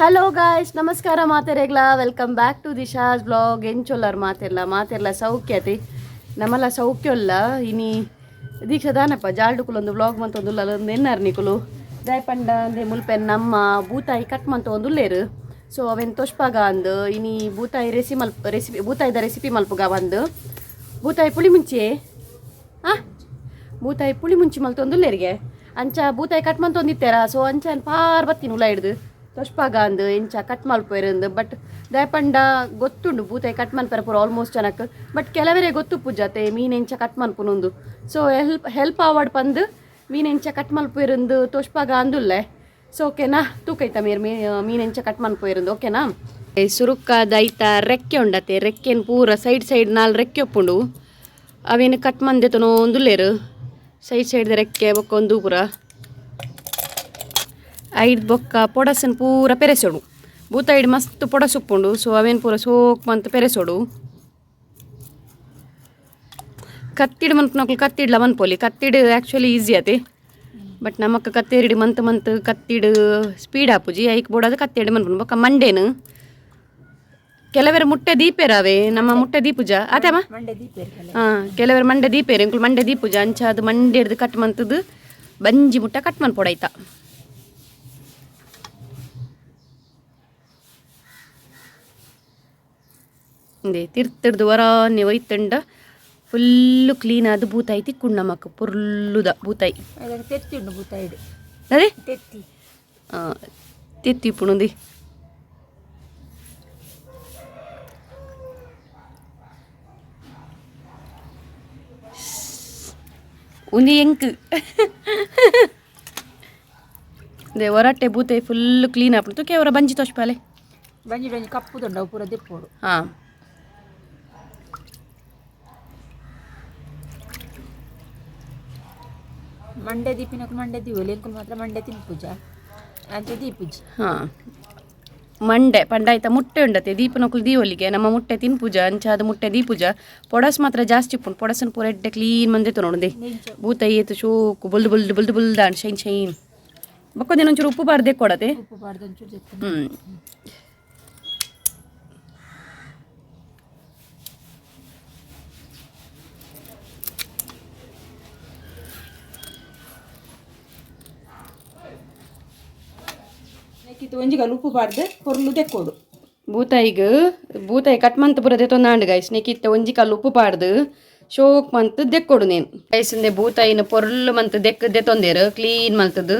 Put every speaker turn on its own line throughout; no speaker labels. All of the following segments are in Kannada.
ಹಲೋ ಗಾಯ್ಸ್, ನಮಸ್ಕಾರ ಮಾತೆರೆಗ್ಲ. Welcome back to Disha's blog. ಎಂಚೊಲ್ಲರ್ ಮಾತೆರ್ಲ ಸೌಖ್ಯತೆ ನಮ್ಮಲ್ಲ ಸೌಖ್ಯಲ್ಲ. ಇನಿ ದೀಕ್ಷಾ ದಾನಪ್ಪ ಜಾಲ್ಡುಕುಲೊಂದು ಬ್ಲಾಗ್ ಮಂತೊಂದುಲ್ಲ ಎನ್ನಾರು ನಿಕುಲು ದಯಪಂಡ ಅಂದೆ ಮುಲ್ಪೆನ್ ನಮ್ಮ ಬೂತಾಯಿ ಕಟ್ ಮಂತ ಒಂದುಲ್ಲೇರು. ಸೊ ಅವೆನ್ ತೊಷ್ಪಾಗ ಅಂದು ಇನಿ ಬೂತಾಯಿ ರೆಸಿಪಿ ಬೂತಾಯಿದ ರೆಸಿಪಿ ಮಲ್ಪುಗ ಬಂದು ಬೂತಾಯಿ ಪುಳಿ ಮುಂಚೆ ಬೂತಾಯಿ ಪುಳಿ ಮುಂಚಿ ಮಲ್ತೊಂದುಲ್ಲೇರಿಗೆ ಅಂಚ ಬೂತಾಯಿ ಕಟ್ ಮಂತೊಂದಿತ್ತೇರ. ಸೊ ಅಂಚ ಪಾರ್ ಬತ್ತೀನಿ ಉಲ ಹಿಡ್ದು ತೊಷ್ಪಾಗ ಅಂದು ಎಂಚ ಕಟ್ ಮಲ್ಪೋಯ್ರಂದು. ಬಟ್ ದಯಪಂಡ ಗೊತ್ತುಂಡು ಬೂತಾಯಿ ಕಟ್ ಮಲ್ಪೆರ ಪೂರ ಆಲ್ಮೋಸ್ಟ್ ಜನಕ್ಕೆ. ಬಟ್ ಕೆಲವರೇ ಗೊತ್ತು ಪೂಜಾತೆ ಮೀನು ಎಂಚ ಕಟ್ ಮಲ್ಪುನೊಂದು. ಸೊ ಹೆಲ್ಪ್ ಆವಾಡ್ ಪಂದು ಮೀನು ಎಂಚ ಕಟ್ ಮಲ್ಪೋಯ್ರಂದು ತೊಷ್ಪಾಗ ಅಂದುಲ್ಲೆ. ಸೊ ಓಕೆನಾ ತೂಕೈತ ಮೀನು ಎಂಚ ಕಟ್ ಮಲ್ಪೋಯ್ರಂದು ಓಕೆನಾ. ಸುರುಕ್ಕ ದೈತ ರೆಕ್ಕೆ ಉಂಡತೆ ರೆಕ್ಕೆನ್ ಪೂರ ಸೈಡ್ ನಾಲ್ ರೆಕ್ಕೆ ಒಪ್ಪುಂಡು ಅವೇನು ಕಟ್ ಮಂದೆತನೋ ಒಂದುಲ್ಲೇರು. ಸೈಡ್ ರೆಕ್ಕೆ ಬೊಕ್ಕೊಂದು ಪೂರ ಐದು ಬೊಕ್ಕ ಪೊಡಸನ್ ಪೂರ ಪೆರೆಸೋಡು. ಬೂತಾಯಿಡ್ ಮಸ್ತ್ ಪೊಡಸುಪ್ಪುಂಡು. ಸೊ ಅವೇನು ಪೂರ ಸೋಕ್ ಮಂತ್ ಪೆರೆಸೋಡು. ಕತ್ತಿಡ್ ಮನ್ಪುನಕ್ಲು ಕತ್ತಿಡ್ಲ ಮನ್ಪೋಲಿ. ಕತ್ತಿಡ್ ಆ್ಯಕ್ಚುಲಿ ಈಸಿ ಆತೆ. ಬಟ್ ನಮಕ್ ಕತ್ತೇರಿಡಿ ಮಂತ್ ಕತ್ತಿಡ್ ಸ್ಪೀಡ್ ಆಪುಜಿ ಐಕ್ ಬೋಡಾದ ಕತ್ತೇಡಿ ಮನ್ಪುನು ಬೊಕ್ಕ ಮಂಡೇನು ಕೆಲವರ ಮುಟ್ಟೆ ದೀಪೇರಾವೆ. ನಮ್ಮ ಮುಟ್ಟೆ ದೀಪುಜ ಆತಮ್ಮ ಕೆಲವರು ಮಂಡೆ ದೀಪೇರು ಇಂಕ್ಲು ಮಂಡೆ ದೀಪುಜ ಅಂಚ ಅದು ಮಂಡೆ ಹಿಡ್ದು ಕಟ್ ಮಂತದ್ದು ಬಂಜಿ ಮುಟ್ಟ ಕಟ್ ಮನ್ಪೊಡಾಯ್ತ. ಇಂದೆ ತಿರ್ತಿಡ್ದು ವರಾನೆ ಒಯ್ತಂಡ ಫುಲ್ಲು ಕ್ಲೀನ್ ಆದ ಬೂತಾಯಿ ತಿಕ್ಕೊಂಡು ನಮಕ್ ಪುರ್ಲುದ ಬೂತಾಯಿ ಅದೇ ತೆತ್ತಿಪ್ಪುಣುಂದಿ ಉಂದಿ ಎಂಕ್ ದೇ ಹೊರಟೆ ಬೂತಾಯಿ ಫುಲ್ಲು ಕ್ಲೀನ್ ಆಪುಣು ಕೇವರ ಬಂಜಿ ತೋಷ್ಪಾಲೆ
ಬಂಜಿ ಕಪ್ಪುದುಂಡ ಪೂರ ದಿಪ್ಪೋಡು.
ಹಾಂ
ಮಂಡೆ ದೀಪಿನಕ್ಕೆ ಮಂಡೆ ದೀವಲಿ ಎಂಕುಲು ಮಾತ್ರ ಮಂಡೆ ತಿನ್ಪುಜ ಅಂಚೆ ದೀಪುಜಿ.
ಹಾಂ ಮಂಡೆ ಪಂಡಾಯ್ತ ಮುಟ್ಟೆ ಉಂಡತೆ ದೀಪನಕುಲು ದೀವಲಿಗೆ ನಮ್ಮ ಮುಟ್ಟೆ ತಿನ್ಪುಜ ಅಂಚಾದ ಮುಟ್ಟೆ ದೀಪುಜ. ಪೊಡಸ್ ಮಾತ್ರ ಜಾಸ್ತಿ ಉಪ್ಪುಂಡು. ಪೊಡಸನ್ ಪೂರ ಎಡ್ಡೆ ಕ್ಲೀನ್ ಮಂದೆತು ನೋಡಿದೆ ಬೂತಾಯಿ ಏತು ಶೋಕು ಬುಲ್ದು ಶೈನ್ ಬಕ್ಕೋದೇನು ಒಂಚೂರು ಉಪ್ಪು ಬಾರ್ದೆ ಕೊಡತೆ
ಉಪ್ಪು ಬಾರ್ದು ಒಂಚೂರು ಒಂಜಿಗಲ್ ಉಪ್ಪು ಬಾರ್ದು ಹೊರ್ಲು ತೆಕ್ಕೋಡು.
ಬೂತಾಯಿ ಕಟ್ ಮಂತ್ ಬುರದೆ ತೊಂದಾಂಡು ಗೈಸ್ ನೆಕ್ಕಿತ್ತ ಒಂಜಿ ಕಲ್ಲು ಉಪ್ಪು ಪಾಡ್ದು ಶೋಕ್ ಮಂತ್ ದೆಕ್ಕೊಡು ನೇನು ಗೈಸಿಂದೆ ಬೂತಾಯಿನ ಪೊರ್ಲು ಮಂತ್ ದೆಕ್ಕದೆ ತೊಂದೇರು ಕ್ಲೀನ್ ಮಲ್ತದ್ದು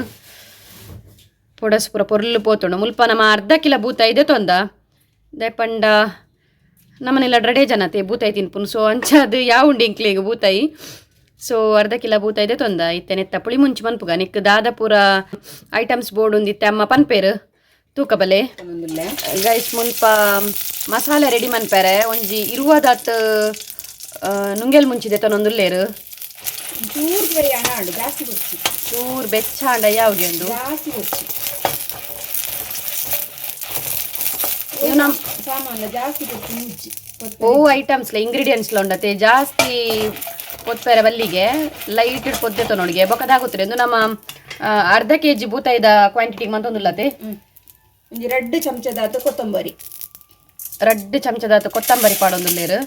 ಪೊಡಸ್ ಪೂರ ಪೊರ್ಲು ಪೋತುಂಡು. ಮುಲ್ಪ ನಮ್ಮ ಅರ್ಧ ಕಿಲೋ ಬೂತಾಯಿ ದೆ ತೊಂದ ದಯಪಂಡ ನಮ್ಮನೆಲ್ಲ ಡ್ರಡೇ ಜನತೆ ಬೂತಾಯಿ ತಿನ್ಪುನು. ಸೊ ಅಂಚದು ಯಾವ ಉಂಡು ಇಂಕ್ಲಿಗೆ ಬೂತಾಯಿ. ಸೊ ಅರ್ಧ ಕಿಲೋ ಬೂತಾಯಿ ದೆ ತೊಂದ ಇತ್ತೆನೆತ್ತ ಪುಳಿ ಮುಂಚಿ ಮನ್ಪುಗ ನಿಕ್ ದಾದ ಪೂರ ಐಟಮ್ಸ್ ಬೋರ್ಡ್ ಉಂದಿತ್ತೆ ಅಮ್ಮ ಪನ್ಪೇರು ತೂಕ ಬಲೆ ಗೈಸ್. ಮುಲ್ಪ ಮಸಾಲೆ ರೆಡಿ ಮನ್ಪೇರೆ ಒಂಜಿ ಇರುವದಾತ್ ನುಂಗೆಲ್ ಮುಂಚಿದೆ ತೊನೊಂದುಲ್ಲೇರು ಚೂರು ಬೆಚ್ಚ ಅಂಡ ಯಾವ್ಗೆ ಒಂದು ಐಟಮ್ಸ್ಲ ಇಂಗ್ರೀಡಿಯೆಂಟ್ಸ್ಲ ಉಂಡತೆ ಜಾಸ್ತಿ ಪೊತ್ಪೆರೆ ಬಲ್ಲಿಗೆ ಲೈಟ್ ಪೊದ್ದೆ ತೊನೊಡಿಗೆ ಬೊಕದಾಗುತ್ತಾರೆ ಎಂದು ನಮ್ಮ ಅರ್ಧ ಕೆಜಿ ಬೂತಾಯಿದ ಕ್ವಾಂಟಿಟಿಗೆ ಮಂತೊಂದುಲ್ಲತೆ
ಒಂಜಿ 2 ಚಮಚದಾತ
ಕೊತ್ತಂಬರಿ ಪಾಡೊಂದುಲ್ಲೇರು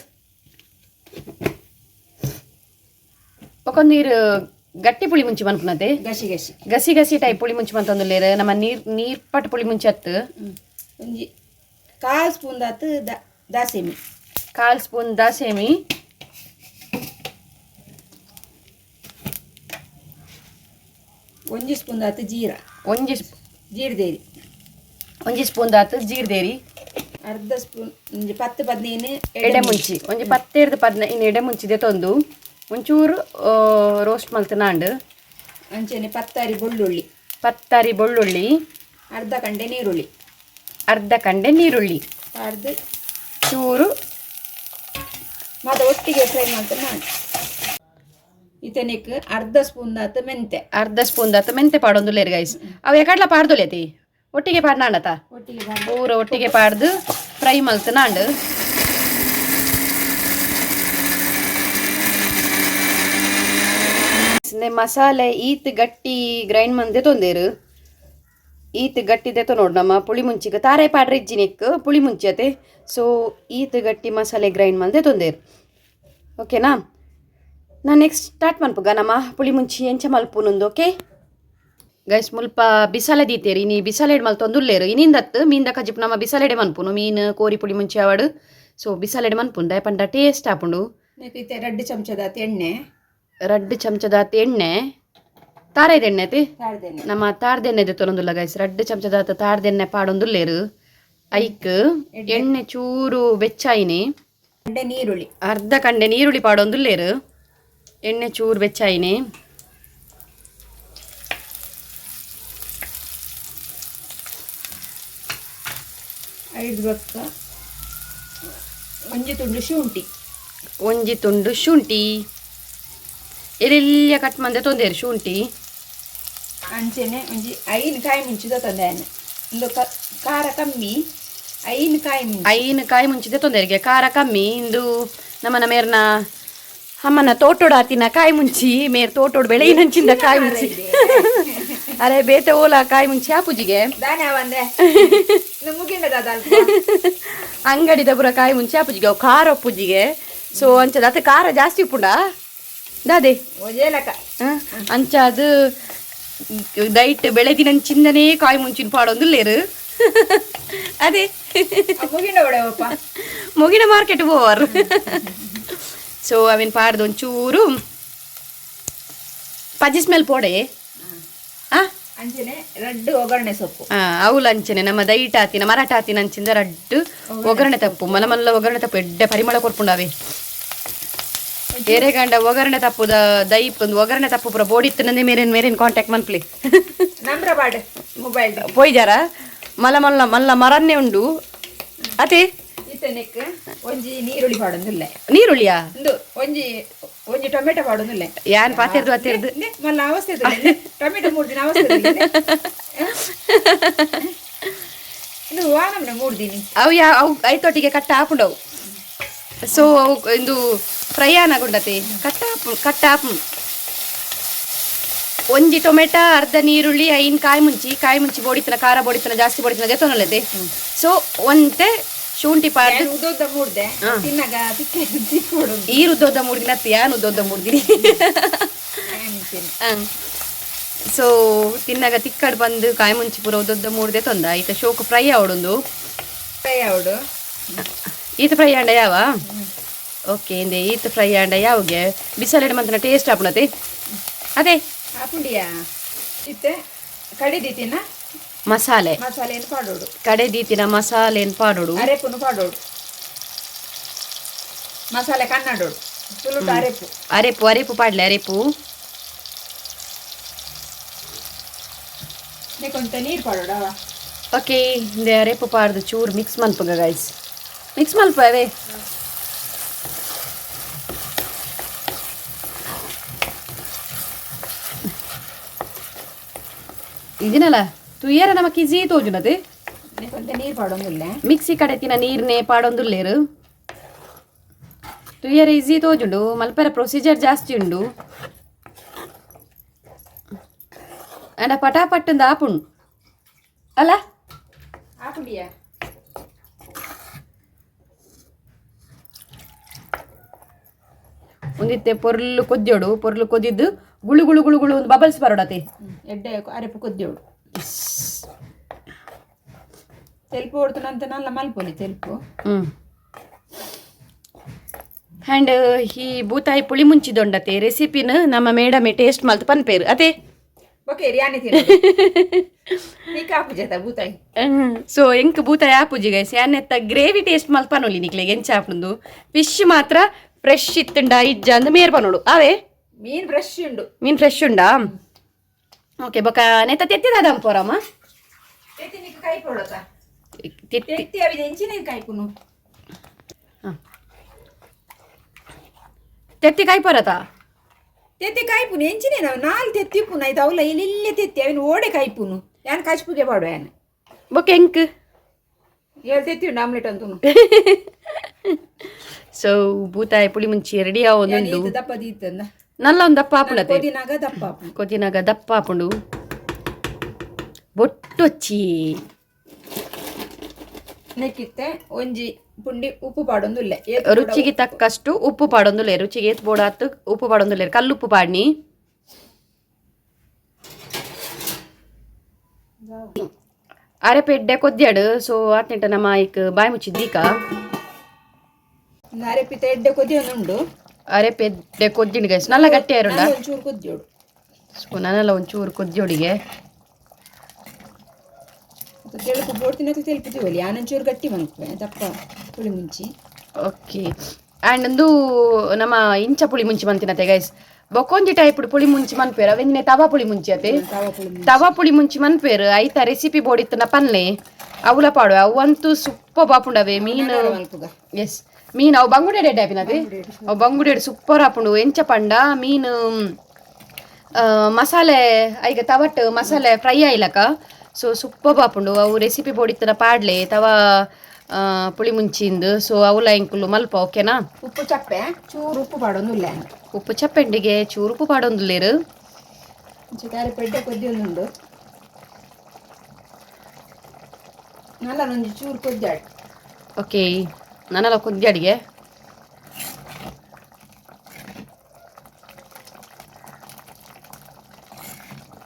ಬೊಕೊಂದೀರು ಗಟ್ಟಿ ಪುಳಿ ಮುಂಚಿ ಮನ್ಪುನತೆ ಗಸಿ ಟೈಪ್ ಪುಳಿ ಮುಂಚಿ ಮಂತೊಂದುಲ್ಲೇರು ನಮ್ಮ ನೀರ್ ಪಟ್ ಪುಳಿ ಮುಂಚಿ ಹತ್ತು
ಒಂಜಿ 1/4 ಸ್ಪೂನ್ ದಾತು ದಾಸೇಮಿ
1/4 ಸ್ಪೂನ್ ದಾಸೇಮಿ
ಒಂಜಿ ಸ್ಪೂನ್ ದಾತು ಜೀರಾ ಜೀರ್ದೇರಿ
ಒಂಜಿ ಸ್ಪೂನ್ ದಾತು ಜೀರ್ದೇರಿ
ಅರ್ಧ ಸ್ಪೂನ್ ಒಂಜಿ 10-15
ಎಡೆ ಮುಂಚಿ ಒಂಜಿ 10-15 ಎಡೆ ಮುಂಚಿದೆ ತೊಂದು ಒಂಚೂರು ರೋಸ್ಟ್ ಮಲ್ತನಾಂಡು
ಅಂಚನೆ ಪತ್ತಾರಿ
ಬೆಳ್ಳುಳ್ಳಿ
ಅರ್ಧ ಕಂಡೆ ನೀರುಳ್ಳಿ ಪಾಡ್ದು
ಚೂರು
ಮತ್ತೆ ಒಟ್ಟಿಗೆ ಫ್ರೈ ಮಾಡ್ತಾ ಮಾಡಿ ಇತನೆಕ್ ಅರ್ಧ ಸ್ಪೂನ್ ದಾತ
ಮೆಂತೆ ಪಾಡೊಂದುಲ್ಲೇರು ಗೈಸ್. ಅವು ಯಾಕಡ್ಲ ಪಾಡ್ದೊಲೆತಿ ಒಟ್ಟಿಗೆ ಪಾಡ್ನಾಂಡತ ಪೂರ ಒಟ್ಟಿಗೆ ಪಾಡ್ದು ಫ್ರೈ ಮಲ್ತನಾಂಡು ಮಸಾಲೆ ಈತ್ ಗಟ್ಟಿ ಗ್ರೈಂಡ್ ಮಂದೆ ತೊಂದೇರು ಈತ್ ಗಟ್ಟಿದೆ ನೋಡು ನಮ್ಮ ಪುಳಿ ಮುಂಚಿಗೆ ತಾರೆ ಪಾಡ್ರೆ ಇಜ್ಜಿನಿಕ್ ಪುಳಿ ಮುಂಚತೆ ಸೊ ಈತ್ ಗಟ್ಟಿ ಮಸಾಲೆ ಗ್ರೈಂಡ್ ಮಾಡಿದೆ ತೊಂದೇರು ಓಕೆನಾ ನಾನು ನೆಕ್ಸ್ಟ್ ಸ್ಟಾರ್ಟ್ ಮನ್ಪುಗ ನಮ್ಮ ಪುಳಿ ಮುಂಚಿ ಎಂಚ ಮಲ್ಪುನೊಂದು ಓಕೆ ಗೈಸ್ ಮುಲ್ಪ ಬಿಸಾಲೆ ದೀತೇರಿ ನೀ ಬಿಸಾಲೆಡ್ ಮಲ್ತೊಂದುಲ್ಲೇರು ಇನ್ನಿಂದತ್ತು ಮೀನ್ದ ಕಜಿಪ್ ನಮ್ಮ ಬಿಸಾಲೆಡೆ ಮನ್ಪುನು ಮೀನು ಕೋರಿ ಪುಳಿ ಮುಂಚಿ ಆವಾಡು ಸೊ ಬಿಸಾಲೆಡೆ ಮನ್ಪುಂಡು ದಯಪಂಡ ಟೇಸ್ಟ್ ಆಪುಂಡು
2 ಚಮಚದಾತ ಎಣ್ಣೆ
2 ಚಮಚದಾತ ಎಣ್ಣೆ ತಾರೆದ ಎಣ್ಣೆ ಐತಿ ನಮ್ಮ ತಾರ್ದೆಣ್ಣೆ ತೊಂದುಲ್ಲ ಗೈಸ್ 2 ಚಮಚದಾತ ತಾರ್ದೆಣ್ಣೆ ಪಾಡೊಂದುಲ್ಲೇರು ಐಕ್ ಎಣ್ಣೆ ಚೂರು ಬೆಚ್ಚಾಯಿನಿ
ನೀರುಳ್ಳಿ
ಅರ್ಧ ಕಂಡೆ ನೀರುಳ್ಳಿ ಪಾಡೊಂದುಲ್ಲೇರು ಎಣ್ಣೆ ಚೂರು ಬೆಚ್ಚಾಯಿನಿ ಒಂಜಿ ತುಂಡು ಶುಂಠಿ ಎಲ್ಲೆಲ್ಲ ಕಟ್ ಮಂದೆ ತೊಂದೇರು ಶುಂಠಿ
ಅಂಚೆನೆ ಒಂಜಿ 5 ಕಾಯಿ ಮುಂಚಿದ ತಂದೇನೆ ಒಂದು ಖಾರ ಕಮ್ಮಿ 5
ಕಾಯಿ ಮುಂಚಿದೆ ತೊಂದರೆಗೆ ಖಾರ ಕಮ್ಮಿ ಇಂದು ನಮ್ಮನ ಮೇರ್ನ ಅಮ್ಮನ ತೋಟೋಡು ಆತಿನ ಕಾಯಿ ಮುಂಚಿ ಮೇರ್ ತೋಟೋಡು ಬೆಳೆಯಿನಂಚಿಂದ ಕಾಯಿ ಮುಂಚಿ ಅರೆ ಬೇತೆ ಓಲಾ ಕಾಯಿ ಮುಂಚಿ ಆ ಪೂಜಿಗೆ ಅಂಗಡಿದ ಪುರ ಕಾಯಿ ಮುಂಚಿ ಆ ಪೂಜಿಗೆ ಅವು ಖಾರ ಪೂಜಿಗೆ ಸೊ ಅಂಚದ ಅತ್ತೆ ಖಾರ ಜಾಸ್ತಿ ಉಪ್ಪುಂಡ ದಾದೆ ಅಂಚ ಅದು ದೈಟ್ ಬೆಳೆದಿನಂಚಿಂದನೇ ಕಾಯಿ ಮುಂಚಿನ ಪಾಡೊಂದುಲ್ಲೇರು ಅದೇ ಮುಗಿನ ಮಾರ್ಕೆಟ್ ಹೋವರ್ ಸೊ ಅವೇನು ಪಾಡ್ದು ಒಂಚೂರು ಪಜ್ಜಿ ಸ್ಮೆಲ್ ಪೋಡೆ
ಅಂಚನೆ ರಡ್ಡು ಒಗ್ಗರಣೆ ಸೊಪ್ಪು
ಅವಳು ಅಂಚನೆ ನಮ್ಮ ದೈಟ್ ಆತಿನ ಮರಾಠ ಆತಿನ ಅಂಚಿಂದ ರಡ್ಡು ಒಗ್ಗರಣೆ ತಪ್ಪು ಮಲ್ಲ ಒಗ್ಗರಣೆ ತಪ್ಪು ಎಡ್ಡೆ ಪರಿಮಳ ಕೊರ್ಪುಂಡವೆ ಎರೆಗಂಡ ಒಗ್ಗರಣೆ ತಪ್ಪುದ ದೈಪ್ ಒಂದು ಒಗ್ಗರಣೆ ತಪ್ಪು ಪುರ ಬೋಡಿತ್ತನಂದೆ ಮೇರೇನ್ ಕಾಂಟ್ಯಾಕ್ಟ್ ಮನ್ಪ್ಲಿ
ಮೊಬೈಲ್
ಪೋಯ್ಜಾರ ಮಲ್ಲ ಮರನ್ನೇ ಉಂಡು ಅದೇ
ಒಂಜಿ ನೀರುಳ್ಳಿ ಪಾಡೊಂದಿಲ್ಲ
ನೀರುಳ್ಳಿಯಾ
ಒಂಜಿ ಟೊಮೆಟೊ ಪಾಡೊಂದಿಲ್ಲ
ಯಾನ್ ಪಾತೆರ್ದು ಅತ್ತೆರ್ದು
ಮಲ್ಲ ಅವಸ್ಥೆ ಟೊಮೆಟೊ 3 ದಿನ ಅವಸ್ಥೆ ಇದು ವಾನಮ್ನ 3 ದಿನ
ಅವು ಐತೊಟ್ಟಿಗೆ ಕಟ್ಟ ಹಾಪುಂಡವು ಸೊ ಅವು ಇಂದು ಪ್ರಯಾಣಗೊಂಡತೆ ಕಟ್ಟ ಹಾಪು ಒಂಜಿ ಟೊಮೆಟೊ ಅರ್ಧ ನೀರುಳ್ಳಿ 5 ಕಾಯಿ ಮುಂಚಿ ಬೋಡಿತನ ಖಾರ ಬೋಡಿತನ ಜಾಸ್ತಿ ಬೋಡಿತನ ಜೊತೆ ಸೊ ಒಂತೆ ಶುಂಠಿ ಪಾಡ್ದು ಈ ಉದ್ದೋದ 3 ದಿನ ಯಾನ್ ಉದ್ದೋದ 3 ದಿನ ಸೊ ತಿನ್ನಾಗ ತಿಕ್ಕಡ್ ಬಂದು ಕಾಯಿ ಮುಂಚಿ ಪೂರ ಉದ್ದೋದ 3 ದೇ ತೊಂದ ಈತ ಶೋಕು ಫ್ರೈ ಆವಡೊಂದು ಈತ ಫ್ರೈ ಆಂಡ ಯಾವ ಓಕೆ ಇಂದೆ ಈತ ಫ್ರೈ ಆಂಡ ಯಾವಗೆ ಬಿಸಲೆಡ್ ಮಂತನ ಟೇಸ್ಟ್ ಆಪುಣತೆ ಅದೇ
ಆಪುಂಡಿಯಾ ಇತ್ತೆ ಕಡಿದಿತ್ತಿನ
ಮಸಾಲೆ
ಮಸಾಲೆಯನ್ನು ಪಾಡೋಡು
ಕಡೆ ದೀತಿನ ಮಸಾಲೆಯನ್ನು ಪಾಡೋಡು
ಅರೆಪುನು ಪಾಡೋಡು ಮಸಾಲೆ ಕನ್ನಡೋಡು ತುಳುಟ
ಅರೆಪು ಪಾಡ್ಲೆ ಅರೆಪು
ಕೊಂತ ನೀರು ಪಾಡೋಡ
ಓಕೆ ಇಂದೆ ಅರೆಪು ಪಾಡ್ದು ಚೂರು ಮಿಕ್ಸ್ ಮಲ್ಪಗ ಗೈಸ್ ಮಿಕ್ಸ್ ಮಲ್ಪ ಅವೇ ಇದನ್ನಲ್ಲ ತುಯ್ಯರ ನಮಕ್ ಈಜಿ ತೋಜುನದು
ನೀರು ಪಾಡೊಂದಿಲ್ಲ
ಮಿಕ್ಸಿ ಕಡೆತಿನ ನೀರ್ನೇ ಪಾಡೊಂದುಲ್ಲೇರು ತುಯ್ಯರ ಈಜಿ ತೋಜುಂಡು ಮಲ್ಪರ ಪ್ರೊಸೀಜರ್ ಜಾಸ್ತಿ ಉಂಡು ಅಂಡ ಪಟಾಪಟ್ಟಂದ ಆಪುಂಡು ಅಲ್ಲ
ಆಪುಂಡಿಯಾ
ಒಂದಿತ್ತೆ ಪೊರ್ಲು ಕೊದ್ದಿದ್ದು ಗುಳು ಒಂದು ಬಬಲ್ಸ್ ಬರೋಡತೆ
ಎಡ್ಡೆ ಅರೆಪು ಕೊದ್ದೋಡು ತೆಲ್ಪು ಹೊಡ್ತನಂತ ನಲ್ಲ ಮಲ್ಪೊಲಿ ತೆಲ್ಪು
ಆ್ಯಂಡ್ ಈ ಬೂತಾಯಿ ಪುಳಿ ಮುಂಚಿದೊಂಡತೆ ರೆಸಿಪಿನ ನಮ್ಮ ಮೇಡಮೆ ಟೇಸ್ಟ್ ಮಲ್ತು ಪನ್ಪೇರು ಅದೇ
ಓಕೆ ಯಾನಿ ಆಪುಜತ ಬೂತಾಯಿ
ಸೊ ಎಂಕ್ ಬೂತಾಯಿ ಆಪುಜಿ ಗೈಸ್ ಯಾನೆತ್ತ ಗ್ರೇವಿ ಟೇಸ್ಟ್ ಮಲ್ತು ಪನೋಲಿ ನಿಕ್ಲೆಗೆ ಎಂಚ ಆಪುಂದು ಫಿಶ್ ಮಾತ್ರ ಫ್ರೆಶ್ ಇತ್ತುಂಡ ಇಜ್ಜ ಅಂದ ಮೇರ್ ಪನೋಡು ಅವೇ
ಮೀನ್ ಫ್ರೆಶ್
ಉಂಡಾ ಓಕೆ ಬೊಕ ನೆತ್ತ ತೆತ್ತಿದ ಪೋರಮ್ಮ
ಕಾಯಿ ಪೋಡಕ ತೆತ್ತಿ ಅವಿದ ಎಂಚಿನ ಕಾಯ್ಪುನು
ತೆತ್ತಿ ಕಾಯಿ ಪೋರತ
ತೆತ್ತಿ ಕಾಯ್ಪುನು ಎಂಚಿನ ನಾವು 4 ತೆತ್ತಿ ಪುನ ಇದು ಅವಲ್ಲ ಇಲ್ಲಿ ತೆತ್ತಿ ಅವನು ಓಡೆ ಕಾಯ್ಪುನು ಯಾನ್ ಕಾಯ್ಪುಗೆ ಪಾಡು ಯಾನ್
ಬೊಕ ಎಂಕ್
7 ತೆತ್ತಿ ಉಂಡು ಆಮ್ಲೆಟ್ ಅಂತನು
ಸೊ ಬೂತಾಯಿ ಪುಳಿ ಮುಂಚಿ ರೆಡಿ ಆವೊಂದು
ದಪ್ಪ ದೀತಂದ
ನಲ್ಲ ಒಂದು ದಪ್ಪ ಆಪುಣತೆ
ಕೊದಿನಾಗ ದಪ್ಪ
ದಪ್ಪ ಆಪುಂಡು ಬೊಟ್ಟೊಚ್ಚಿ
ನೆಕ್ಕಿತ್ತೆ ಒಂಜಿ ಪುಂಡಿ ಉಪ್ಪು ಪಾಡೊಂದುಲ್ಲ
ರುಚಿಗೆ ತಕ್ಕಷ್ಟು ಉಪ್ಪು ಪಾಡೊಂದುಲ್ಲೆ ರುಚಿಗೆ ಏತ್ ಬೋಡಾತ್ ಉಪ್ಪು ಪಾಡೊಂದುಲ್ಲೆ ಕಲ್ಲುಪ್ಪು ಪಾಡ್ನಿ ಅರೆಪೆಡ್ಡೆ ಕೊದ್ಯಾಡು ಸೊ ಆತ್ನೆಂಟ ನಮ್ಮ ಐಕ್ ಬಾಯಿ ಮುಚ್ಚಿದ್ದೀಕ
ಅರೆಪಿತ ಎಡ್ಡೆ ಕೊದ್ಯೊಂದುಂಡು
ಅರೆಪೆಡ್ಡೆ ಕೊದ್ದಿನ ಗೈಸ್ ನಲ್ಲ ಗಟ್ಟಿ ಆರುಂಡ
ಒಂಚೂರು ಕೊದ್ಯೋಡು
ಸೊ ನಾನೆಲ್ಲ ಒಂಚೂರು ಕೊದ್ಯೋಡಿಗೆ
ತೆಳುಪು ಬೋಡ್ತಿನ ತೆಲುಪುತ್ತೀವಲ್ಲಿ ಆನಂಚೂರು ಗಟ್ಟಿ ಮನ್ಪೆ ದಪ್ಪ ಪುಳಿ ಮುಂಚಿ
ಓಕೆ ಆ್ಯಂಡ್ ಒಂದು ನಮ್ಮ ಇಂಚ ಪುಳಿ ಮುಂಚಿ ಮಂತಿನತೆ ಗೈಸ್ ಬೊಕೊಂಜಿ ಟೈಪ್ ಪುಳಿ ಮುಂಚಿ ಮನ್ಪೇರು ಅವೆಂದಿನ ತವಾ ಪುಳಿ ಮುಂಚಿ ಅತೆ ತವಾ ಪುಳಿ ಮುಂಚಿ ಮನ್ಪೇರು ಐತ ರೆಸಿಪಿ ಬೋಡಿತ್ತನ ಪನ್ಲೆ ಅವಲ ಪಾಡು ಅವಂತೂ ಸೂಪರ್ ಬಾಪುಂಡವೆ ಮೀನು ಎಸ್ ಮೀನು ಅವು ಬಂಗುಡೆ ಡಾಪಿನದೆ ಅವು ಬಂಗುಡೆ ಸೂಪರ್ ಹಾಪುಂಡು ಎಂಚ ಪಂಡ ಮೀನು ಮಸಾಲೆ ಈಗ ತವಟ್ ಮಸಾಲೆ ಫ್ರೈ ಆಯ್ಲಕ ಸೊ ಸೂಪರ್ ಬಾಪುಂಡು ಅವು ರೆಸಿಪಿ ಬೋಡಿತ್ತನ ಪಾಡ್ಲೆ ತವಾ ಪುಳಿ ಮುಂಚಿಂದು ಸೊ ಅವಲ ಇಂಕುಲು ಮಲ್ಪ ಓಕೆನಾ
ಉಪ್ಪು ಚಪ್ಪೆ ಚೂರು ಉಪ್ಪು ಪಾಡೊಂದುಲ್ಲ
ಉಪ್ಪು ಚಪ್ಪೆಂಡಿಗೆ ಚೂರು ಉಪ್ಪು ಪಾಡೊಂದುಲ್ಲೇರು
ಅರೆಪೆಡ್ಡೆ ಕೊದ್ಯೊಂದುಂಡು ನಲ್ಲನೊಂದು ಚೂರು ಕೊದ್ಯಾಡು
ಓಕೆ ನಾನೆಲ್ಲ ಕೊದ್ಯಾಡಿಗೆ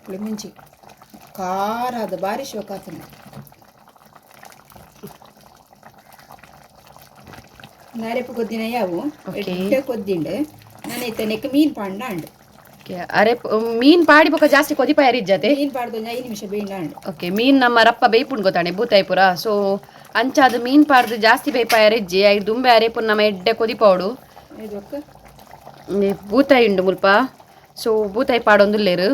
ಪುಳಿ ಮುಂಚಿ ಖಾರ ಅದು ಭಾರಿ ಶೋಕ ಆತನ ನಾರೆಪ್ಪು ಕೊದ್ದಿನ ಯಾವು ಎಡ್ಡೆ ಕೊದ್ದಿಂಡು ನಾನೈತೆ ನೆಕ್ ಮೀನ್ ಪಾಂಡ ಅಂಡು
ಅರೆ ಮೀನ್ ಪಾಡಿ ಬೊಕ ಜಾಸ್ತಿ ಕೊದಿಪ ಯಾರಿಜ್ಜತೆ
ಮೀನ್ ಪಾಡ್ದು 5 ನಿಮಿಷ ಬೇಯ್ನ ಅಂಡು
ಓಕೆ ಮೀನ್ ನಮ್ಮ ರಪ್ಪ ಬೇಯ್ಪುಂಡು ಗೊತ್ತಾಣೆ ಬೂತಾಯ್ಪುರ ಸೊ ಅಂಚಾದ ಮೀನ್ ಪಾಡ್ದು ಜಾಸ್ತಿ ಬೇಯ್ಪ ಯಾರಿಜ್ಜಿ ಐದು ದುಂಬೆ ಅರೆಪುನ್ ನಮ್ಮ ಎಡ್ಡೆ ಕೊದಿಪೌಡು ಬೂತಾಯಿ ಉಂಡು ಮುಲ್ಪ ಸೊ ಬೂತಾಯಿ ಪಾಡೊಂದುಲ್ಲೇರು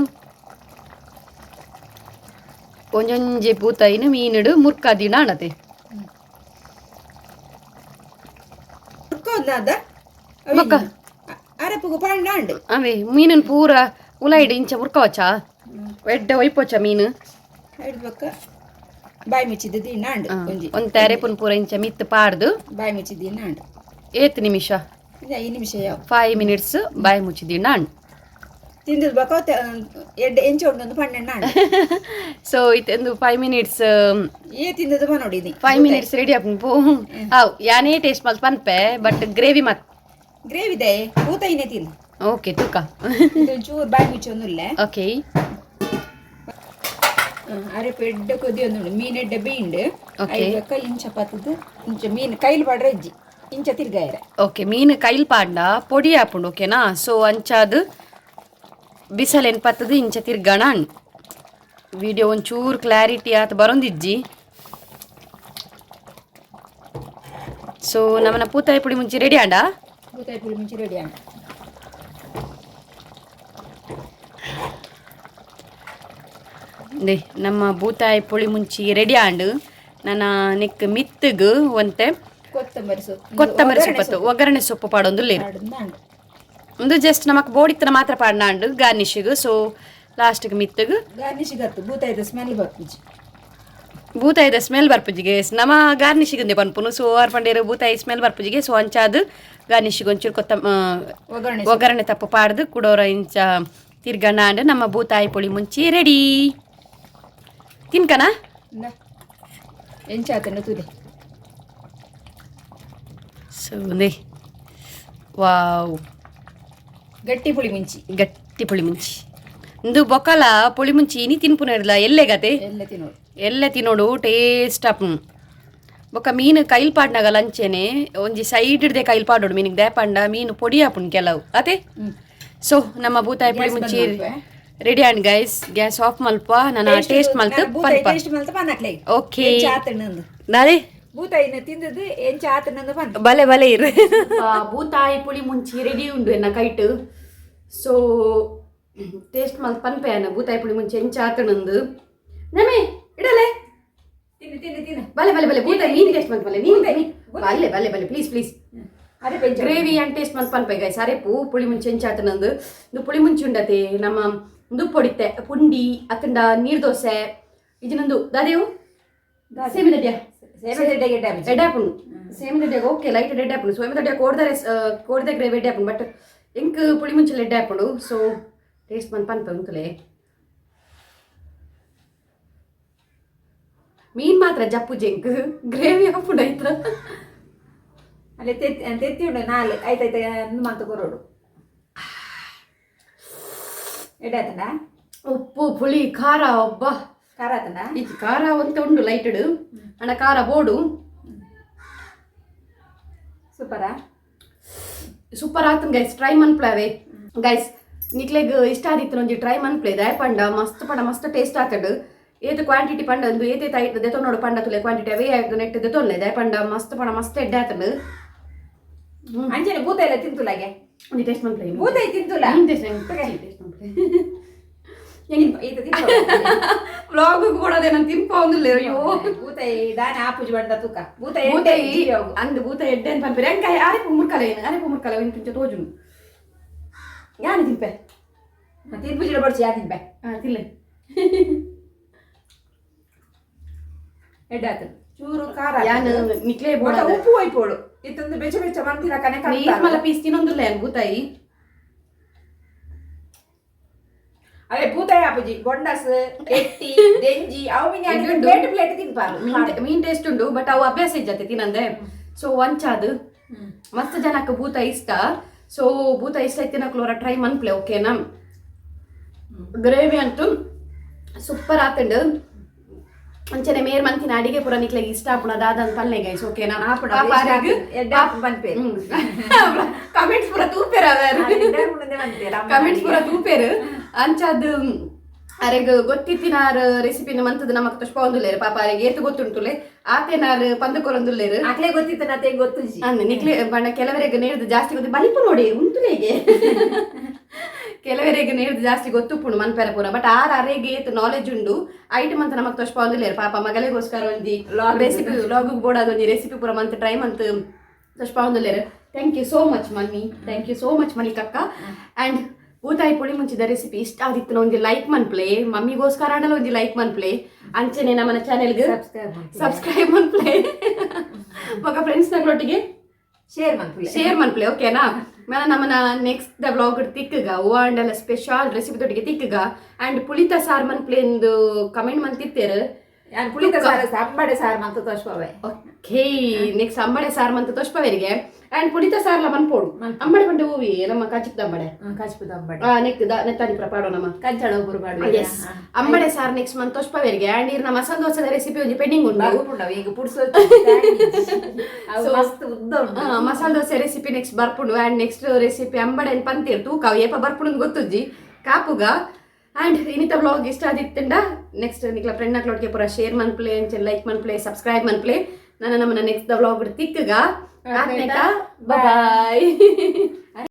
ಒಂಜೊಂಜಿ ಬೂತಾಯಿನ ಮೀನುಡು ಮುರ್ಕಾದಿನ ಅಣತೆ
ಅರೆಪುಗು ಪಾಂಡ ಅಂಡು
ಅವೇ ಮೀನನ್ ಪೂರ ಉಲಾಯಿಡು ಇಂಚ ಮುರ್ಕವಚ್ಚ ಎಡ್ಡೆ ಒಯ್ಪೊಚ್ಚ ಮೀನು
ಹಿಡ್ಬೇಕ ಬಾಯಿ ಮುಚ್ಚಿದ್ದು ದಿನ ಅಂಡು
ಒಂದ್ ಅರೆಪುನ್ ಪೂರ ಇಂಚ ಮಿತ್ ಪಾಡ್ದು
ಬಾಯಿ ಮುಚ್ಚಿದ್ದಿನ ಅಂಡು
ಏತ್ ನಿಮಿಷ
5 ನಿಮಿಷ ಯಾವ
5 ಮಿನಿಟ್ಸ್ ಬಾಯಿ ಮುಚ್ಚಿದಿನ ಅಂಡು
ತಿಂದು ಬಕ ಎಡ್ಡೆ ಎಂಚ ಉಂಟೊಂದು ಪನ್ನೆಂಡು ಅಂಡು
ಸೊ ಇತ್ತೊಂದು 5 ಮಿನಿಟ್ಸ್
ಏ ತಿಂದದು ನೋಡಿದಿ
5 ಮಿನಿಟ್ಸ್ ರೆಡಿ ಆಪುನ್ ಪೂ ಹಾವ್ ಯಾನೇ ಟೇಸ್ಟ್ ಮಲ್ತ್ ಪನ್ಪೆ ಬಟ್ ಗ್ರೇವಿ ಮತ್
ಗ್ರೇವಿ ದೇ ಊತೈನೆ ತಿನ್ನು
ಓಕೆ ತುಕ
ಚೂರು ಬಾಯಿ ಮುಚ್ಚೊಂದುಲ್ಲ
ಓಕೆ
ಅರೆಪೆಡ್ಡೆ ಕೊದ್ಯೊಂದುಂಡು ಮೀನ್ ಎಡ್ಡೆ ಬೇಯಿಂಡು ಐದಕ್ಕ ಇಂಚ ಪತ್ತದು ಇಂಚ ಮೀನು ಕೈಲಿ ಪಾಡ್ರೆ ಇಜ್ಜಿ ಇಂಚ ತಿರ್ಗಾಯರೆ
ಓಕೆ ಮೀನು ಕೈಲ್ ಪಾಂಡ ಪೊಡಿ ಆಪುಂಡು ಓಕೆನಾ ಸೊ ಅಂಚಾದು ಬಿಸಲೇನು ಪತ್ತದು ಇಂಚ ತಿರ್ಗಣ ವಿಡಿಯೋ ಒಂಚೂರು ಕ್ಲಾರಿಟಿ ಆತ ಬರೊಂದಿಜ್ಜಿ ಸೊ ನಮ್ಮನ ಪೂತಾಯಿ ಪುಡಿ ಮುಂಚಿ ರೆಡಿ ಆಂಡ
ಬೂತಾಯಿ ಪುಳಿ ಮುಂಚಿ ರೆಡಿ ಆಂಡ
ನಮ್ಮ ಬೂತಾಯಿ ಪುಳಿ ಮುಂಚಿ ರೆಡಿ ಆಂಡು ನನ್ನ ನೆಕ್ ಮಿತ್ತಗು ಒಂತೆ ಕೊತ್ತಂಬರಿ ಸೊಪ್ಪತ್ತು ಒಗ್ಗರಣೆ ಸೊಪ್ಪು ಪಾಡೊಂದು ಲೇರು ಒಂದು ಜಸ್ಟ್ ನಮಕ್ ಬೋಡಿತ್ತನ ಮಾತ್ರ ಪಾಡ್ನಾಂಡು ಗಾರ್ನಿಷಿಗ್ ಸೊ ಲಾಸ್ಟ್ಗೆ ಮಿತ್ತಗು
ಗಾರ್ನಿಷಿಗ್ ಬೂತಾಯಿದ ಸ್ಮೆಲ್ ಬರ್ಪುಜಿ
ಬೂತಾಯಿದ ಸ್ಮೆಲ್ ಬರ್ಪುಜಿಗೆ ನಮ್ಮ ಗಾರ್ನಿಷಿಗಂದೆ ಪನ್ಪುನು ಸೊ ಆರ್ ಪಂಡೇರು ಬೂತಾಯಿ ಸ್ಮೆಲ್ ಬರ್ಪುಜಿಗೆ ಸೊ ಅಂಚಾದು ಗಾರ್ನಿಷಿಗ್ ಒಂಚೂರು ಒಗ್ಗರಣೆ ತಪ್ಪು ಪಾಡ್ದು ಕುಡೋರ ಇಂಚ ತಿರ್ಗಣ್ಣಾಂಡು ನಮ್ಮ ಬೂತಾಯಿ ಪುಳಿ ಮುಂಚಿ ರೆಡಿ ತಿನ್ಕನ
ಎಂಚಾತನ ತುದೆ
ಸೊ ವಾವ್
ಗಟ್ಟಿ ಪುಳಿ ಮುಂಚಿ
ಇಂದು ಬೊಕ್ಕಲ ಪುಳಿ ಮುಂಚಿ ಇನಿ ತಿನ್ಪುನ ಇರಲ್ಲ ಎಲ್ಲೆಗತೆ
ಎಲ್ಲ
ತಿನ್ನೋಡು ಟೇಸ್ಟ್ ಅಪ್ ಬೊಕ್ಕ ಮೀನು ಕೈಲ್ ಪಾಡ್ನಾಗ ಲಂಚೆನೆ ಒಂಜಿ ಸೈಡ್ ಹಿಡ್ದೆ ಕೈಲ್ ಪಾಡೋಡು ಮೀನಿಗೆ ದೇಪಂಡ ಮೀನು ಪೊಡಿ ಆಪುಂಡು ಕೆಲವು ಅತೆ ಸೊ ನಮ್ಮ ಬೂತಾಯಿ ಪುಳಿ ಮುಂಚಿ ready and guys gas off ಮಲ್ಪ ನನ್ನ ಟೇಸ್ಟ್ ಮಲ್ತು ಓಕೆ ನಾಳೆ
ಬೂತಾಯಿನ ತಿಂದದ್ದು ಎಂಚ ಆತನಂದು ಬಂತು
ಬಲೆ ಇರು ಬೂತಾಯಿ ಪುಳಿ ಮುಂಚಿ ರೆಡಿ ಉಂಡು ಎನ್ನ ಕೈಟ್ ಸೊ ಟೇಸ್ಟ್ ಮಲ್ತ್ ಪನ್ಪೆ ಅನ್ನ ಬೂತಾಯಿ ಪುಳಿ ಮುಂಚಿ ಎಂಚ ಆತನಂದು ನಮೇ ಇಡಲೆ
ತಿನ್ನು
ಬಲೆ ಬೂತಾಯಿ ನೀನು ಟೇಸ್ಟ್ ಮಲ್ತ್ ಬಲೆ ಪ್ಲೀಸ್ ಗ್ರೇವಿ ಅಂಡ್ ಟೇಸ್ಟ್ ಮಲ್ತ್ ಪನ್ಪೆ ಗೈಸ್ ಅರೆಪು ಪುಳಿ ಮುಂಚಿ ಎಂಚ ಆತನಂದು ಇದು ಪುಳಿ ಮುಂಚಿ ಉಂಡತೆ ನಮ್ಮ ಇದು ಪೊಡಿತೆ ಪುಂಡಿ ಅತ್ತಂಡ ನೀರ್ ದೋಸೆ ಇದನ್ನೊಂದು ದಾದೇವು ಎಡ್ಡಾಪುಂಡು ಸೇಮ್ ದಡ್ಡಿಯಾಗ ಓಕೆ ಲೈಟ್ ಎಡ್ಡಾಪುಂಡು ಸೊ ಏಮ ದಡ್ಡಿಯಾಗ ಕೋಡ್ದೆ ಗ್ರೇವಿ ಎಡ್ಡಾಪುಂಡು ಬಟ್ ಎಂಕ್ ಪುಳಿ ಮುಂಚೆಲ್ಲ ಎಡ್ಡಾಪುಂಡು ಸೊ ಟೇಸ್ಟ್ ಮನ್ ಪನ್ಪೆ ಉಂತುಲೆ ಮೀನ್ ಮಾತ್ರ ಜಪ್ಪು ಜೆಂಕ್ ಗ್ರೇವಿ ಹಾಪುಂಡು ಆಯ್ತು
ಅಲ್ಲಿ ತೆತ್ತಿ ಉಂಡು ನಾಲ್ಕು ಆಯ್ತಾಯ್ತ ಮಂತ ಕೊರೋಡು ಎಡಾತನ
ಉಪ್ಪು ಪುಳಿ ಖಾರ ಒಬ್ಬ
ಖಾರ ಆತನ
ಇದು ಖಾರ ಅಂತ ಉಂಡು ಲೈಟಡ್ ಅಣ್ಣ ಖಾರ ಬೋಡು
ಸೂಪರಾ
ಸೂಪರ್ ಆತನ್ ಗೈಸ್ ಟ್ರೈ ಮನ್ಪ್ಲಾವೆ ಗೈಸ್ ನಿಕ್ಲೆಗ್ ಇಷ್ಟ ಆದಿತ್ತು ಒಂಜಿ ಟ್ರೈ ಮನ್ಪ್ಲೆ ದಯ ಪಂಡ ಮಸ್ತ್ ಟೇಸ್ಟ್ ಆತಡ್ ಏತು ಕ್ವಾಂಟಿಟಿ ಪಂಡ ಒಂದು ಏತೇತ ಆಯ್ತು ದೆತೊ ನೋಡು ಪಂಡ ತುಲೆ ಕ್ವಾಂಟಿಟಿ ಅವೇ ನೆಟ್ ದೆತೊನ್ಲೆ ದಯ ಪಂಡ ಮಸ್ತ್ ಎಡ್ಡೆ ಆತಡ್
ಅಂಚನೆ ಭೂತ ಎಲ್ಲ ತಿಂತುಲಾಗೆ
ಒಂದು ಟೇಸ್ಟ್ ಮನ್ಪ್ಲೆ
ಭೂತ ತಿಂತುಲ
ಟೇಸ್ಟ್ ಮನ್ಪ್ಲೆ ವ್ಲಾಗ್ ಕೂಡ ನಾನು ತಿನ್ಪ ಒಂದಿಲ್ಲ ಅಯ್ಯೋ
ಭೂತ ದಾನ ಆಪುಜಿ ಬಂದ ತೂಕ ಭೂತ
ಅಂದ್ ಭೂತ ಎಡ್ಡೆ ಅಂತ ಪಂಪೆ ರಂಕಾಯ ಅರೆಪು ಮುರ್ಕಲ ಇಂಚ ತೋಜುನು ಯಾನು ತಿನ್ಪೆ
ತಿನ್ಪುಜಿಲ ಬಡ್ಸಿ ಯಾ ತಿನ್ಪೆ
ತಿನ್ಲೆ
ಎಡ್ಡಾತು ಚೂರು ಖಾರ
ಯಾನು ನಿಕ್ಲೆ ಬೋಡ
ಉಪ್ಪು ಒಯ್ಪೋಡು ಇತ್ತೊಂದು ಬೆಚ್ಚ ಮಂತಿನ ಕನೆ
ಮಲ ಪೀಸ್ ತಿನ್ನೊಂದಿಲ್ಲ ಏನು ಭೂತಾಯಿ
ಅದೇ ಭೂತಾಯಿ ಆಪುಜಿ ಬೊಂಡಸ್ ಎಟ್ಟಿ ದೆಂಜಿ ಅವು ಪ್ಲೇಟ್ ತಿನ್ಪಾರು
ಮೀನ್ ಟೇಸ್ಟ್ ಉಂಡು ಬಟ್ ಅವು ಅಭ್ಯಾಸ ಇಜ್ಜತೆ ತಿನ್ನಂದೆ ಸೊ ಒಂಚಾದು ಮಸ್ತ್ ಜನಕ್ಕೆ ಭೂತ ಇಷ್ಟ ಸೊ ಭೂತ ಇಷ್ಟ ತಿನ್ನಕ್ಲೋರ ಟ್ರೈ ಮನ್ಪ್ಲೆ ಓಕೆನಾ ಗ್ರೇವಿ ಅಂತೂ ಸೂಪರ್ ಆತಂಡು ಅಂಚನೆ ಮೇರ್ ಮಂತಿನ ಅಡಿಗೆ ಪುರ ನಿಕ್ಲೆ ಇಷ್ಟ ಆಪುಣದಾದಂತ ಪಲ್ಲೆ ಗೈಸ್ ಓಕೆನಾ ಕಮೆಂಟ್ಸ್ ಪುರ ತೂಪೇರ ಕಮೆಂಟ್ಸ್ ಪುರ ತೂಪೇರು ಅಂಚದು ಅರೆಗ್ ಗೊತ್ತಿತ್ತಿನಾರ ರೆಸಿಪಿನ ಮಂತದ ನಮಕ್ ತುಷ್ಪ ಒಂದುಲ್ಲೇರು ಪಾಪ ಅರೆಗೆ ಏತು ಗೊತ್ತುಂಟುಲೆ ಆತೇನಾರು ಪಂದಕೊರೊಂದುಲ್ಲೇರು
ಅಕ್ಲೆ ಗೊತ್ತಿತ್ತು ನಾತೆ ಗೊತ್ತು
ಅಂದ ನಿಕ್ಲೆ ಬಣ್ಣ ಕೆಲವರಿಗೆ ನೇರ್ದು ಜಾಸ್ತಿ ಗೊತ್ತಿ ಬಲಿಪು ನೋಡಿ ಉಂಟುಲೇಗೆ ಕೆಲವರಿಗೆ ನೇರ್ದು ಜಾಸ್ತಿ ಗೊತ್ತುಪ್ಪುಂಡು ಮನ್ಪೆರ ಪೂರ ಬಟ್ ಅರೆಗೆ ಏತು ನಾಲೆಜ್ ಉಂಡು ಐಟಮ್ ಅಂತ ನಮಕ್ ತುಷ್ಪ ಒಂದುಲ್ಲೇರು ಪಾಪ ಮಗಲಿಗೋಸ್ಕರ ಒಂದಿ ರೆಸಿಪಿ ಲಾಗ್ ಬೋಡಾದ ಒಂದಿ ರೆಸಿಪಿ ಪೂರ ಮಂತ್ ಟ್ರೈ ಮಂತ್ ತುಷ್ಪ ಒಂದುಲ್ಲೇರು thank you so much mummy thank you so much ಮಲ್ಲಿಕಕ್ಕ ಆ್ಯಂಡ್ ಊತಾಯಿ ಪುಳಿ ಮುಂಚಿದ ರೆಸಿಪಿ ಇಷ್ಟ ಆದಿತ್ತು ಒಂದಿ ಲೈಕ್ ಮನ್ಪ್ಲೆ ಮಮ್ಮಿಗೋಸ್ಕರ ಆಡಲ್ಲ ಒಂದಿ ಲೈಕ್ ಮನ್ಪ್ಲೆ ಅಂಚನೆ ನಮ್ಮನ ಚಾನೆಲ್ಗೆ ಸಬ್ಸ್ಕ್ರೈಬ್ ಮನ್ಪ್ಲೆ ಮಗ ಫ್ರೆಂಡ್ಸ್ ನಗಳೊಟ್ಟಿಗೆ ಶೇರ್ ಮನ್ಪ್ಲೆ ಓಕೆನಾ ಮೇಲೆ ನಮ್ಮನ ನೆಕ್ಸ್ಟ್ ದ ಬ್ಲಾಗ್ ತಿಕ್ಕಗ ಹೂವಾಂಡೆಲ್ಲ ಸ್ಪೆಷಲ್ ರೆಸಿಪಿ ತೊಟ್ಟಿಗೆ ತಿಕ್ಕಗ ಆ್ಯಂಡ್ ಪುಳಿತ ಸಾರ್ ಮನ್ಪ್ಲೆ ಎಂದು ಕಮೆಂಟ್ ಮಂತಿತ್ತೇರು
ಪುಳಿತ ಸಾರ ಅಂಬಡೆ ಸಾರು ಮಂತ ತೋಷ್ಪವೆ
ಓಕೆ ನೆಕ್ಸ್ಟ್ ಅಂಬಡೆ ಸಾರ್ ಮಂತ ತೋಷ್ಪವರಿಗೆ ಆ್ಯಂಡ್ ಪುಳಿತ ಸಾರ್ಲ ಮನ್ಪೋಡು ಅಂಬಡೆ ಪಂಡೆ ಹೂವಿ ನಮ್ಮ ಕಾಚಿಪ್ದ ಅಂಬಡೆ ನೆಕ್ಸ್ಟ್ ನೆತ್ತಾನಿ ಪ್ರಪಾಡೋ ನಮ್ಮ
ಕಂಚಳ ಒಬ್ಬರು ಮಾಡುವ
ಎಸ್ ಅಂಬಡೆ ಸಾರ್ ನೆಕ್ಸ್ಟ್ ಮಂತ್ ತೋಷ್ಪವರಿಗೆ ಆ್ಯಂಡ್ ಇರ್ನ ಮಸಾಲ ದೋಸೆದ ರೆಸಿಪಿ ಒಂದು ಪೆಂಡಿಂಗ್ ಉಂಟು
ಈಗ ಪುಡ್ಸೋ
ಮಸಾಲ ದೋಸೆ ರೆಸಿಪಿ ನೆಕ್ಸ್ಟ್ ಬರ್ಪುಂಡು ಆ್ಯಂಡ್ ನೆಕ್ಸ್ಟ್ ರೆಸಿಪಿ ಅಂಬಡೆ ಪಂತೀರ್ ತೂಕ ಏಪ ಬರ್ಪುಂಡು ಗೊತ್ತುಜ್ಜಿ ಕಾಪುಗ ಆ್ಯಂಡ್ ಇನ್ನಿತ ವ್ಲಾಗ್ ಇಷ್ಟ ಆದಿತ್ತಂಡ ನೆಕ್ಸ್ಟ್ ನಿಕ್ಲ ಫ್ರೆಂಡ್ ನಕ್ಲೊಟ್ಟಿಗೆ ಪೂರ ಶೇರ್ ಮನ್ಪ್ಲೆ ಅಂಚೆ ಲೈಕ್ ಮನ್ಪ್ಲೆ ಸಬ್ಸ್ಕ್ರೈಬ್ ಮನ್ಪ್ಲೆ ನಾನು ನಮ್ಮನ್ನ ನೆಕ್ಸ್ಟ್ ದ ವ್ಲಾಗ್ ತಿಕ್ಕಗ ಬಾಯ್